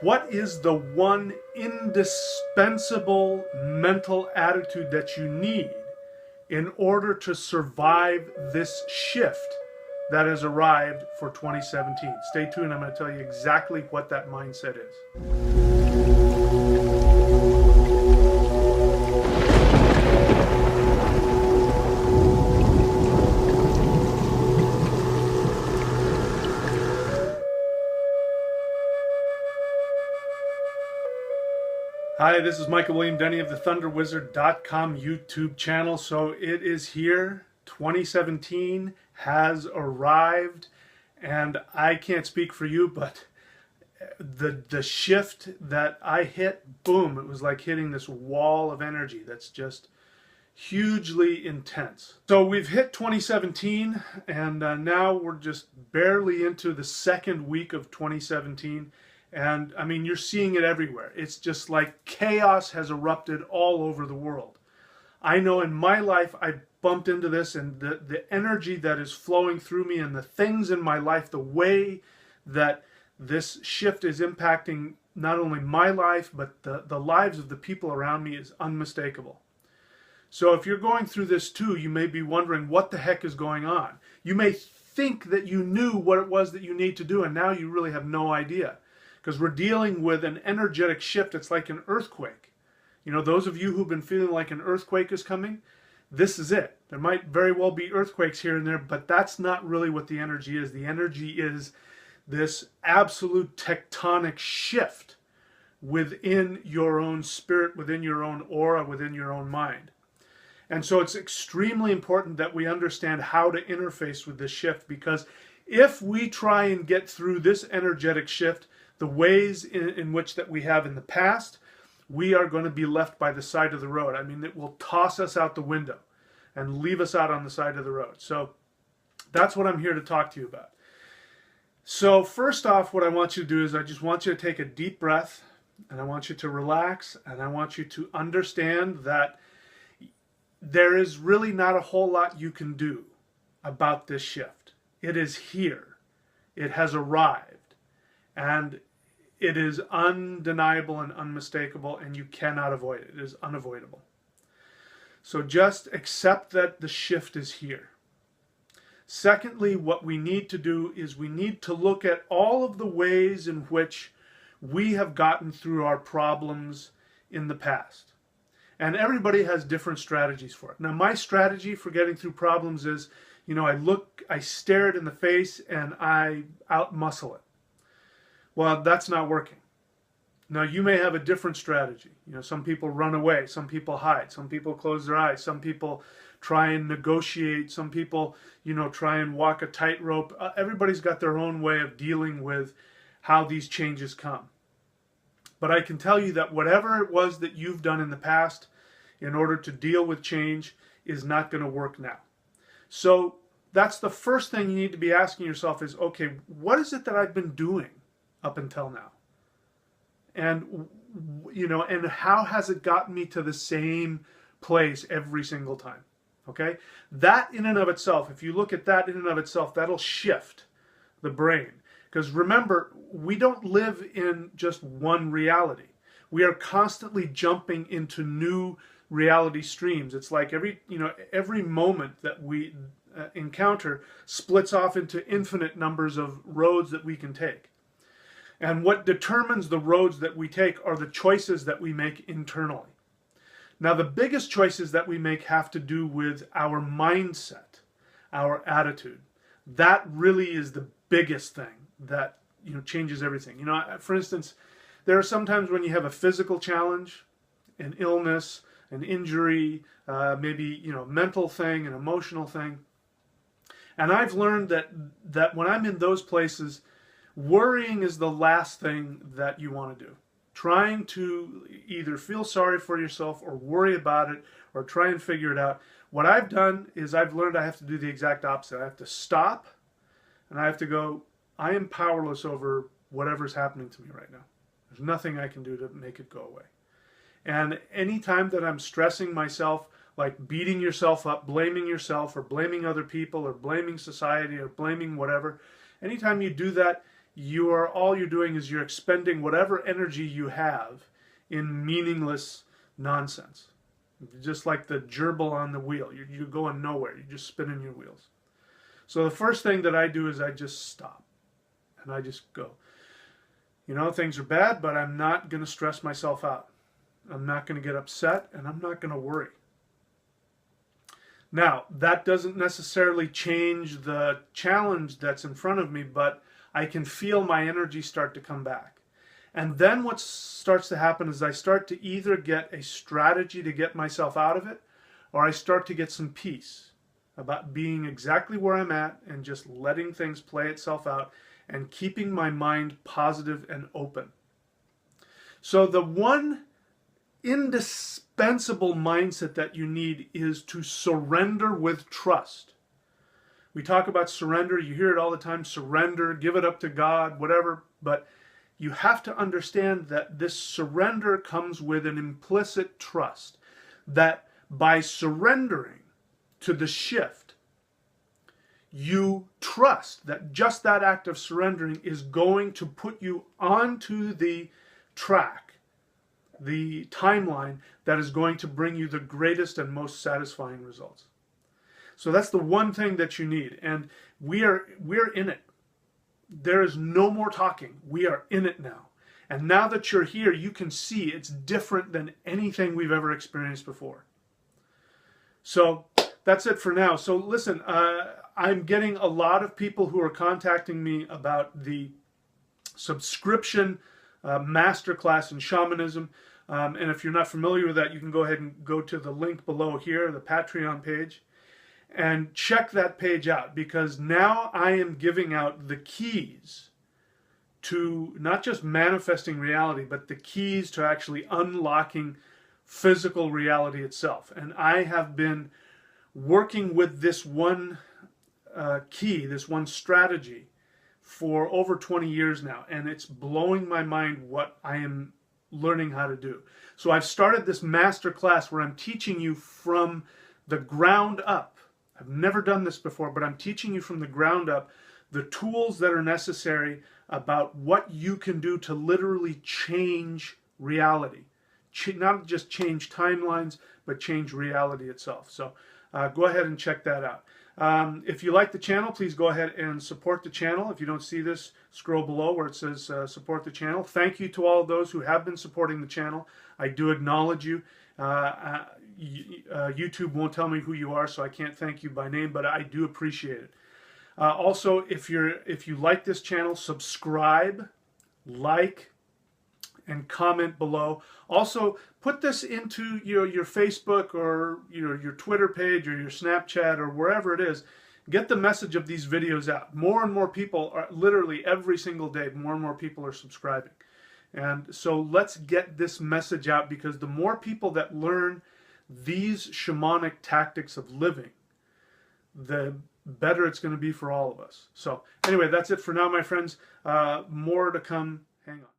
What is the one indispensable mental attitude that you need in order to survive this shift that has arrived for 2017? Stay tuned. I'm going to tell you exactly what that mindset is. Hi, this is Michael William Denney of the ThunderWizard.com YouTube channel. So it is here. 2017 has arrived, and I can't speak for you, but the shift that I hit, boom, it was like hitting this wall of energy that's just hugely intense. So we've hit 2017, and now we're just barely into the second week of 2017. And I mean, you're seeing it everywhere. It's just like chaos has erupted all over the world. I know in my life I've bumped into this, and the energy that is flowing through me and the things in my life, the way that this shift is impacting not only my life, but the lives of the people around me is unmistakable. So if you're going through this too, you may be wondering what the heck is going on. You may think that you knew what it was that you need to do, and now you really have no idea. Because we're dealing with an energetic shift. It's like an earthquake. You know, those of you who've been feeling like an earthquake is coming, this is it. There might very well be earthquakes here and there, but that's not really what the energy is. The energy is this absolute tectonic shift within your own spirit, within your own aura, within your own mind. And so it's extremely important that we understand how to interface with this shift, because if we try and get through this energetic shift the ways in which that we have in the past, we are going to be left by the side of the road. I mean, it will toss us out the window and leave us out on the side of the road. So that's what I'm here to talk to you about. So first off, what I want you to do is I just want you to take a deep breath, and I want you to relax, and I want you to understand that there is really not a whole lot you can do about this shift. It is here. It has arrived. And it is undeniable and unmistakable, and you cannot avoid it. It is unavoidable. So just accept that the shift is here. Secondly, what we need to do is we need to look at all of the ways in which we have gotten through our problems in the past. And everybody has different strategies for it. Now, my strategy for getting through problems is, you know, I stare it in the face and I out-muscle it. Well, that's not working. Now, you may have a different strategy. You know, some people run away, some people hide, some people close their eyes, some people try and negotiate, some people, you know, try and walk a tightrope. Everybody's got their own way of dealing with how these changes come. But I can tell you that whatever it was that you've done in the past in order to deal with change is not going to work now. So that's the first thing you need to be asking yourself is, okay, what is it that I've been doing up until now? And, you know, and how has it gotten me to the same place every single time? Okay? That in and of itself, if you look at that in and of itself, that'll shift the brain. Because remember, we don't live in just one reality. We are constantly jumping into new reality streams. It's like every moment that we encounter splits off into infinite numbers of roads that we can take. And what determines the roads that we take are the choices that we make internally. Now, the biggest choices that we make have to do with our mindset, our attitude. That really is the biggest thing that, you know, changes everything. You know, for instance, there are some times when you have a physical challenge, an illness, an injury, maybe, you know, mental thing, an emotional thing. And I've learned that when I'm in those places, worrying is the last thing that you want to do. Trying to either feel sorry for yourself or worry about it or try and figure it out. What I've done is I've learned I have to do the exact opposite. I have to stop and I have to go, I am powerless over whatever's happening to me right now. There's nothing I can do to make it go away. And anytime that I'm stressing myself, like beating yourself up, blaming yourself or blaming other people or blaming society or blaming whatever, anytime you do that, all you're doing is you're expending whatever energy you have in meaningless nonsense. Just like the gerbil on the wheel. You're going nowhere. You're just spinning your wheels. So the first thing that I do is I just stop. And I just go. You know, things are bad, but I'm not going to stress myself out. I'm not going to get upset, and I'm not going to worry. Now, that doesn't necessarily change the challenge that's in front of me, but I can feel my energy start to come back. And then what starts to happen is I start to either get a strategy to get myself out of it, or I start to get some peace about being exactly where I'm at and just letting things play itself out and keeping my mind positive and open. So the one indispensable mindset that you need is to surrender with trust. We talk about surrender. You hear it all the time. Surrender, give it up to God, whatever. But you have to understand that this surrender comes with an implicit trust. That by surrendering to the shift, you trust that just that act of surrendering is going to put you onto the track, the timeline that is going to bring you the greatest and most satisfying results. So that's the one thing that you need. And we're in it. There is no more talking. We are in it now. And now that you're here, you can see it's different than anything we've ever experienced before. So that's it for now. So listen, I'm getting a lot of people who are contacting me about the subscription Masterclass in Shamanism. And if you're not familiar with that, you can go ahead and go to the link below here, the Patreon page, and check that page out, because now I am giving out the keys to not just manifesting reality, but the keys to actually unlocking physical reality itself. And I have been working with this one key, this one strategy for over 20 years now, and it's blowing my mind what I am learning how to do. So I've started this master class where I'm teaching you from the ground up. I've never done this before, but I'm teaching you from the ground up the tools that are necessary about what you can do to literally change reality. Not just change timelines, but change reality itself. So go ahead and check that out. If you like the channel, please go ahead and support the channel. If you don't see this, scroll below where it says support the channel. Thank you to all of those who have been supporting the channel. I do acknowledge you. YouTube won't tell me who you are, so I can't thank you by name, but I do appreciate it. Also, if you like this channel, subscribe, like, and comment below. Also, put this into your Facebook or your Twitter page or your Snapchat or wherever it is. Get the message of these videos out. More and more people are, literally every single day, more and more people are subscribing. And so let's get this message out, because the more people that learn these shamanic tactics of living, the better it's going to be for all of us. So anyway, that's it for now, my friends. More to come. Hang on.